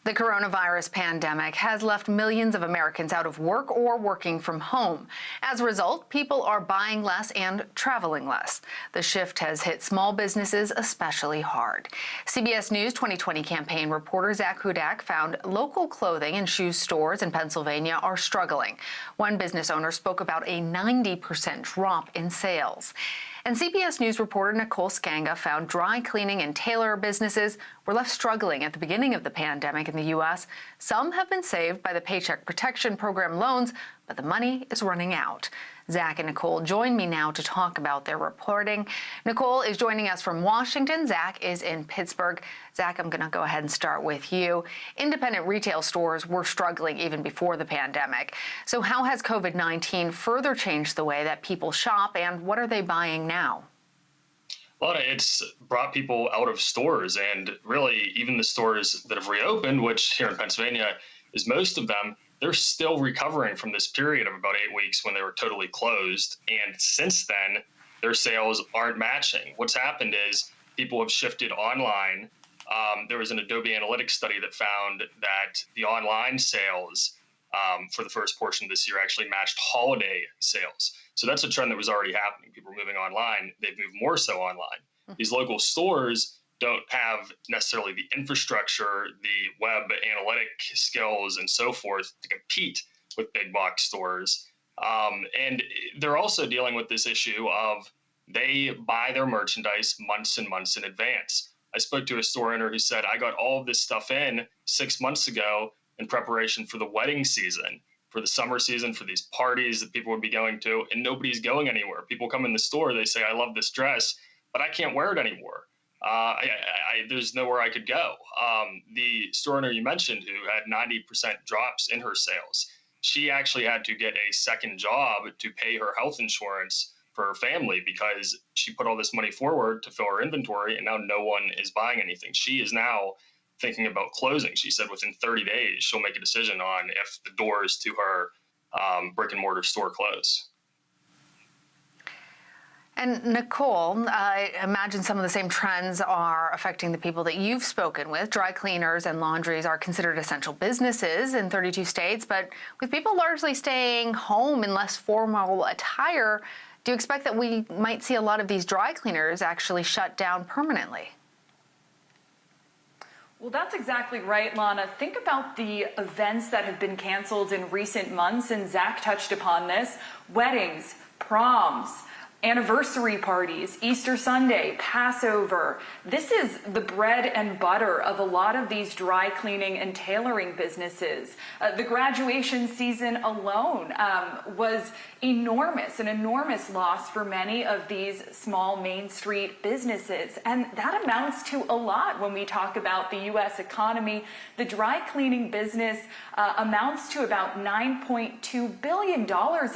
The coronavirus pandemic has left millions of Americans out of work or working from home. As a result, people are buying less and traveling less. The shift has hit small businesses especially hard. CBS News 2020 campaign reporter Zach Hudak found local clothing and shoe stores in Pennsylvania are struggling. One business owner spoke about a 90% drop in sales. And CBS News reporter Nicole Sganga found dry cleaning and tailor businesses were left struggling at the beginning of the pandemic in the U.S. Some have been saved by the Paycheck Protection Program loans, but the money is running out. Zach and Nicole join me now to talk about their reporting. Nicole is joining us from Washington. Zach is in Pittsburgh. Zach, I'm going to go ahead and start with you. Independent retail stores were struggling even before the pandemic. So how has COVID-19 further changed the way that people shop, and what are they buying now? Well, it's brought people out of stores, and really even the stores that have reopened, which here in Pennsylvania is most of them, they're still recovering from this period of about 8 weeks when they were totally closed. And since then, their sales aren't matching. What's happened is people have shifted online. There was an Adobe Analytics study that found that the online sales for the first portion of this year actually matched holiday sales. So that's a trend that was already happening. People are moving online. They've moved more so online. These local stores don't have necessarily the infrastructure, the web analytic skills, and so forth to compete with big box stores. And they're also dealing with this issue of they buy their merchandise months and months in advance. I spoke to a store owner who said, I got all of this stuff in 6 months ago in preparation for the wedding season, for the summer season, for these parties that people would be going to, and nobody's going anywhere. People come in the store, they say, I love this dress, but I can't wear it anymore. There's nowhere I could go. The store owner you mentioned who had 90% drops in her sales, she actually had to get a second job to pay her health insurance for her family because she put all this money forward to fill her inventory, and now no one is buying anything. She is now thinking about closing. She said within 30 days, she'll make a decision on if the doors to her brick and mortar store close. And Nicole, I imagine some of the same trends are affecting the people that you've spoken with. Dry cleaners and laundries are considered essential businesses in 32 states, but with people largely staying home in less formal attire, do you expect that we might see a lot of these dry cleaners actually shut down permanently? Well, that's exactly right, Lana. Think about the events that have been canceled in recent months, and Zach touched upon this. Weddings, proms, anniversary parties, Easter Sunday, Passover. This is the bread and butter of a lot of these dry cleaning and tailoring businesses. The graduation season alone was enormous, an enormous loss for many of these small Main Street businesses. And that amounts to a lot when we talk about the U.S. economy. The dry cleaning business amounts to about $9.2 billion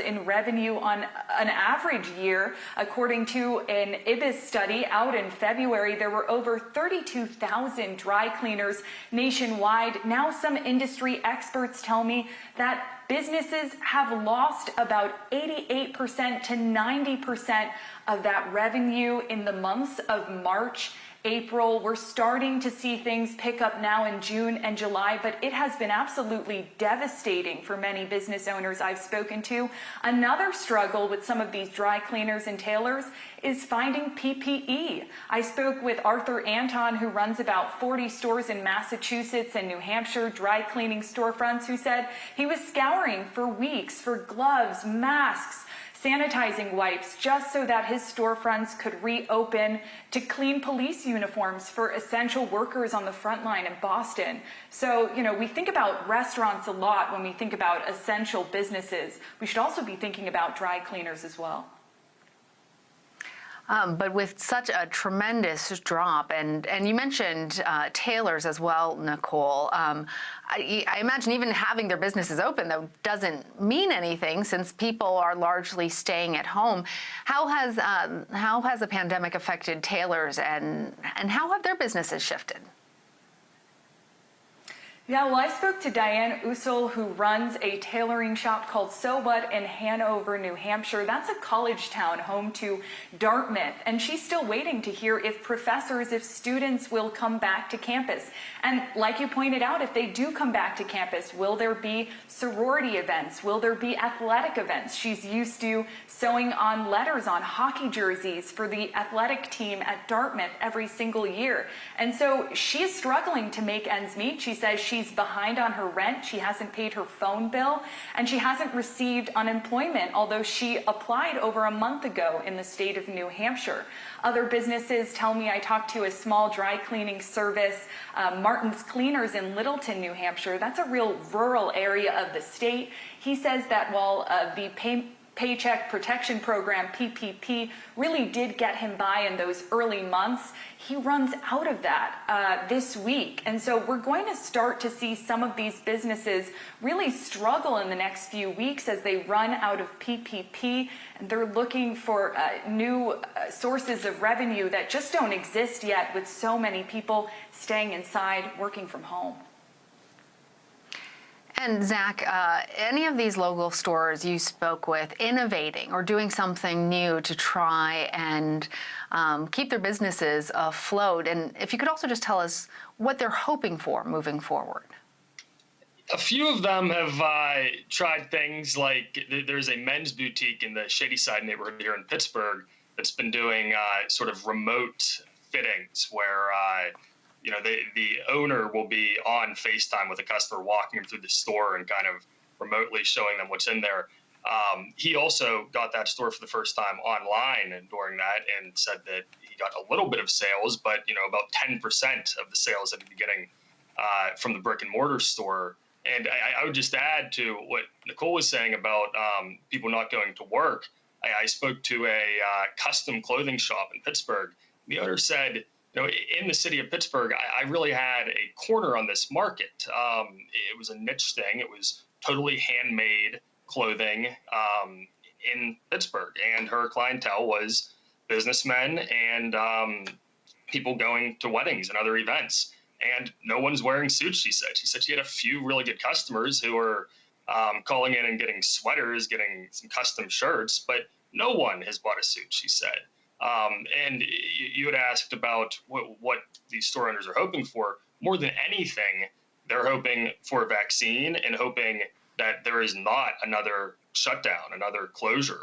in revenue on an average year. According to an IBIS study out in February, there were over 32,000 dry cleaners nationwide. Now some industry experts tell me that businesses have lost about 88% to 90% of that revenue in the months of March, April. We're starting to see things pick up now in June and July, but it has been absolutely devastating for many business owners I've spoken to. Another struggle with some of these dry cleaners and tailors is finding PPE. I spoke with Arthur Anton, who runs about 40 stores in Massachusetts and New Hampshire, dry cleaning storefronts, who said he was scouring for weeks for gloves, masks, sanitizing wipes, just so that his storefronts could reopen, to clean police uniforms for essential workers on the front line in Boston. So, we think about restaurants a lot when we think about essential businesses. We should also be thinking about dry cleaners as well. But with such a tremendous drop, and you mentioned tailors as well, Nicole, I imagine even having their businesses open, though, doesn't mean anything since people are largely staying at home. How has the pandemic affected tailors, and how have their businesses shifted? Yeah, well, I spoke to Diane Ussel, who runs a tailoring shop called So What in Hanover, New Hampshire. That's a college town home to Dartmouth. And she's still waiting to hear if students will come back to campus. And like you pointed out, if they do come back to campus, will there be sorority events? Will there be athletic events? She's used to sewing on letters on hockey jerseys for the athletic team at Dartmouth every single year. And so she's struggling to make ends meet. She says she's behind on her rent. She hasn't paid her phone bill, and she hasn't received unemployment, although she applied over a month ago in the state of New Hampshire. Other businesses tell me, I talked to a small dry cleaning service, Martin's Cleaners in Littleton, New Hampshire. That's a real rural area of the state. He says that while the Paycheck Protection Program, PPP, really did get him by in those early months, he runs out of that this week. And so we're going to start to see some of these businesses really struggle in the next few weeks as they run out of PPP, and they're looking for new sources of revenue that just don't exist yet, with so many people staying inside, working from home. And Zach, any of these local stores you spoke with innovating or doing something new to try and keep their businesses afloat? And if you could also just tell us what they're hoping for moving forward. A few of them have tried things like there's a men's boutique in the Shadyside neighborhood here in Pittsburgh that's been doing sort of remote fittings where the owner will be on FaceTime with a customer, walking them through the store and kind of remotely showing them what's in there. He also got that store for the first time online and during that, and said that he got a little bit of sales, but about 10% of the sales that he'd be getting from the brick and mortar store. And I would just add to what Nicole was saying about people not going to work. I spoke to a custom clothing shop in Pittsburgh. The owner said, in the city of Pittsburgh, I really had a corner on this market. It was a niche thing. It was totally handmade clothing in Pittsburgh. And her clientele was businessmen and people going to weddings and other events. And no one's wearing suits, she said. She said she had a few really good customers who were calling in and getting sweaters, getting some custom shirts, but no one has bought a suit, she said. And you had asked about what these store owners are hoping for. More than anything, they're hoping for a vaccine and hoping that there is not another shutdown, another closure.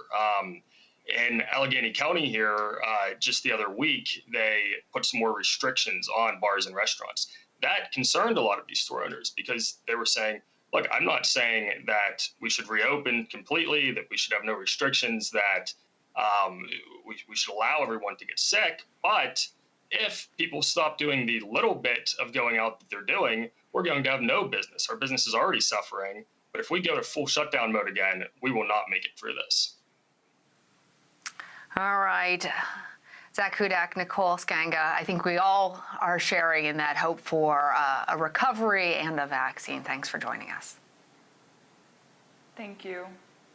In Allegheny County here, just the other week, they put some more restrictions on bars and restaurants. That concerned a lot of these store owners because they were saying, look, I'm not saying that we should reopen completely, that we should have no restrictions, that we should allow everyone to get sick. But if people stop doing the little bit of going out that they're doing, we're going to have no business. Our business is already suffering. But if we go to full shutdown mode again, we will not make it through this. All right. Zach Hudak, Nicole Sganga, I think we all are sharing in that hope for a recovery and a vaccine. Thanks for joining us. Thank you.